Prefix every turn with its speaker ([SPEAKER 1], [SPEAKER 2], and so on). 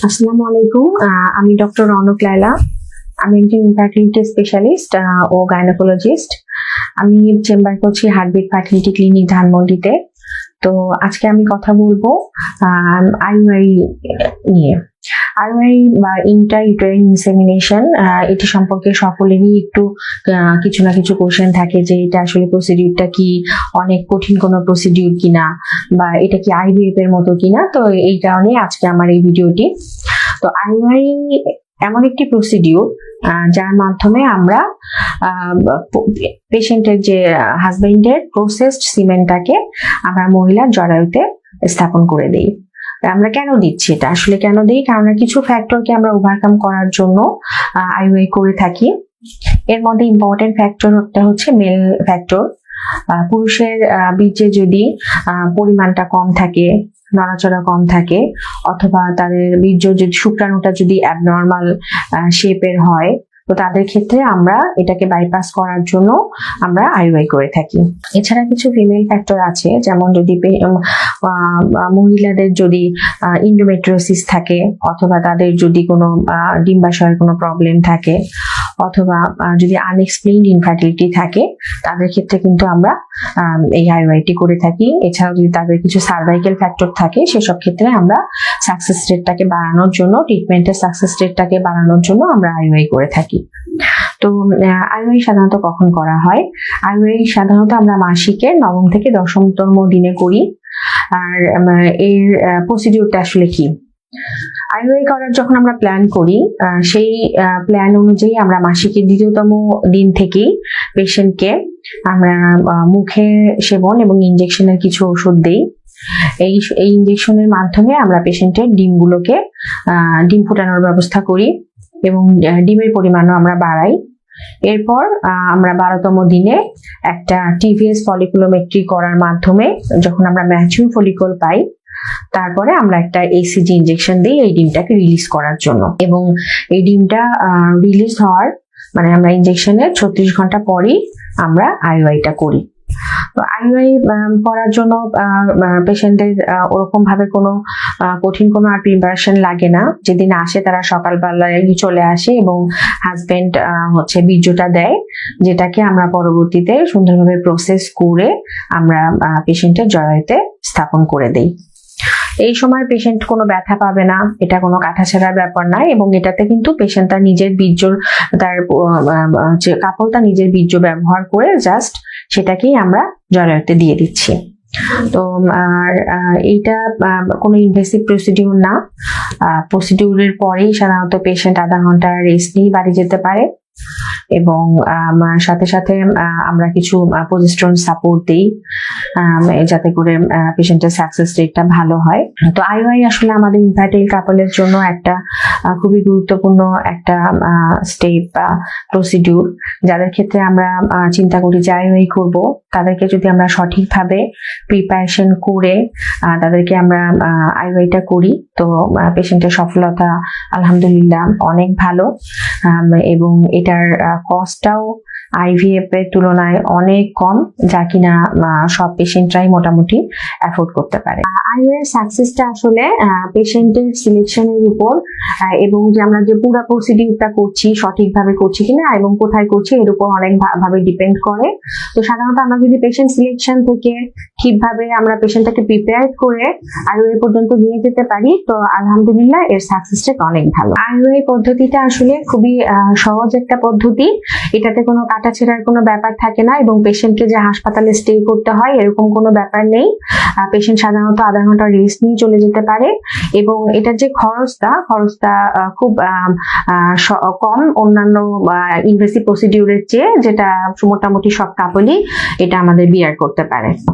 [SPEAKER 1] আসসালামু আলাইকুম। আমি ডক্টর রৌনক লায়লা। আমি একজন ইনফার্টিলিটি স্পেশালিস্ট ও গাইনোকোলজিস্ট। আমি চেম্বার করছি হার্টবিট ফার্টিলিটি ক্লিনিক ধানমন্ডিতে। তো আজকে আমি কথা বলবো আইইউআই নিয়ে। আইইউআই বা ইন্ট্রা ইউটেরাইন ইনসেমিনেশন, এটি সম্পর্কে সকলেরই একটু কিছু না কিছু কোশ্চেন থাকে যে এটা আসলে প্রসিডিউরটা কি, অনেক কঠিন কোনো প্রসিডিউর কিনা, বা এটা কি আইভিএফ এর মতো কিনা। তো এই কারণে আজকে আমার এই ভিডিওটি। তো আইইউআই এমন একটি প্রসিডিউর যার মাধ্যমে আমরা পেশেন্টের যে হাজবেন্ডের প্রসেসড সিমেন্টটাকে আমরা মহিলার জরায়ুতে স্থাপন করে দিই। আমরা কেন দিচ্ছি, এটা আসলে কেন দিই? কারণ কিছু ফ্যাক্টরকে আমরা ওভারকাম করার জন্য আইইউআই করে থাকি। এর মধ্যে ইম্পর্টেন্ট ফ্যাক্টর একটা হচ্ছে মেল ফ্যাক্টর। পুরুষের বীর্যে যদি পরিমাণটা কম থাকে, নড়াচড়া কম থাকে, অথবা তাদের বীর্য যদি শুক্রাণুটা যদি অ্যাবনর্মাল শেপের হয়, তো তাদের ক্ষেত্রে আমরা এটাকে বাইপাস করার জন্য আমরা আইইউআই করে থাকি। এছাড়া কিছু ফিমেল ফ্যাক্টর আছে, যেমন যদি মহিলাদের যদি ইন্ডোমেট্রিওসিস থাকে, অথবা তাদের যদি কোনো ডিম্বাশয়ের কোনো প্রবলেম থাকে, অথবা যদি আনএক্সপ্লেইনড ইনফার্টিলিটি থাকে, তাদের ক্ষেত্রে কিন্তু আমরা এই আইইউআইটি করে থাকি। এছাড়াও যদি তাদের কিছু সার্ভাইকাল ফ্যাক্টর থাকে, সেসব ক্ষেত্রে আমরা সাকসেস রেটটাকে বাড়ানোর জন্য, ট্রিটমেন্টের সাকসেস রেটটাকে বাড়ানোর জন্য আমরা আইইউআই করে থাকি। তো আইইউআই সাধারণত কখন করা হয়? আইইউআই সাধারণত আমরা মাসিকের 9ম থেকে 10তম দিনে করি। আর এর প্রসিডিউরটা আসলে কি? আইইউআই করার যখন আমরা প্ল্যান করি, সেই প্ল্যান অনুযায়ী আমরা মাসিকের 2তম দিন থেকেই পেশেন্টকে আমরা মুখে সেবন এবং ইনজেকশনের কিছু ওষুধ দেই। এই ইনজেকশনের মাধ্যমে আমরা পেশেন্টের ডিমগুলোকে ডিম ফোটানোর ব্যবস্থা করি এবং ডিমের পরিমাণও আমরা বাড়াই। এরপর আমরা 12তম দিনে একটা টিভিএস ফলিকুলোমেট্রি করার মাধ্যমে যখন আমরা ম্যাচিউর ফলিকল পাই, তারপরে আমরা একটা এসিজি ইনজেকশন দিই এই ডিমটাকে রিলিজ করার জন্য। এবং এই ডিমটা রিলিজ হওয়ার মানে আমরা ইনজেকশনের 36 ঘন্টা পরেই আমরা আইইউআইটা করি। তো আইইউআই করার জন্য পেশেন্টের ওরকম ভাবে কোনো কঠিন কোনো আর প্রিপারেশন লাগে না। যেদিন আসে তারা সকালবেলায় চলে আসে এবং হাজবেন্ড হচ্ছে বীর্যটা দেয়, যেটাকে আমরা পরবর্তীতে সুন্দরভাবে প্রসেস করে আমরা পেশেন্টের জরায়ুতে স্থাপন করে দেই। এই সময় পেশেন্ট কোনো ব্যথা পাবে না, এটা কোনো কাটাছেঁড়ার ব্যাপার নয়, এবং এটাতে কিন্তু পেশেন্ট তার নিজের বীর্যর তার যে কাপড়টা নিজের বীর্য ব্যবহার করে জাস্ট সেটাকেই আমরা জরায়ুতে দিয়ে দিচ্ছি। তো আর এইটা কোনো ইনভেসিভ প্রসিডিউর না। প্রসিডিউরের পরেই সাধারণত পেশেন্ট আধা ঘন্টা রেস্ট নিয়ে বাড়ি যেতে পারে, এবং সাথে সাথে আমরা কিছু প্রজেস্টেরন সাপোর্ট দিই যাতে করে পেশেন্টের সাকসেস রেটটা ভালো হয়। তো আইইউআই আসলে আমাদের ইনফার্টাইল কাপলের জন্য একটা খুবই গুরুত্বপূর্ণ একটা স্টেপ বা প্রসিডিউর, যাদের ক্ষেত্রে আমরা চিন্তা করি যে আইইউআই করব, তাদেরকে যদি আমরা সঠিকভাবে প্রিপারেশন করে তাদেরকে আমরা আইইউআইটা করি, তো পেশেন্টের সফলতা আলহামদুলিল্লাহ অনেক ভালো, এবং এটার কস্টটাও আইভিএফ এর তুলনায় অনেক কম, যা কিনা সব পেশেন্টরাই মোটামুটি অ্যাফোর্ড করতে পারে। আইইউআই সাকসেসটা আসলে পেশেন্টের সিলেকশনের উপর এবং যে আমরা যে পুরো প্রসিডিউরটা করছি সঠিকভাবে করছি কিনা এবং কোথায় করছি এর উপর অনেক ভাবে ডিপেন্ড করে। তো সাধারণত আমরা যদি পেশেন্ট সিলেকশন থেকে ঠিকভাবে আমরা পেশেন্টটাকে প্রিপেয়ার করে আইইউআই পর্যন্ত নিয়ে যেতে পারি, তো আলহামদুলিল্লাহ এর সাকসেস রেট অনেক ভালো। আইইউআই পদ্ধতিটা আসলে খুবই সহজ একটা পদ্ধতি, এটাতে কোনো কাটাছেঁড়ার কোনো ব্যাপার থাকে না, এবং পেশেন্টকে যে হাসপাতালে স্টে করতে হয় এরকম কোনো ব্যাপার নেই। পেশেন্ট সাধারণত আধা ঘন্টা রেস্ট নিয়ে চলে যেতে পারে, এবং এটার যে খরচটা খুব কম অন্যান্য ইনভেসিভ প্রসিডিউরের চেয়ে, যেটা মোটামুটি সব কাপলই এটা আমাদের বিয়ার করতে পারে।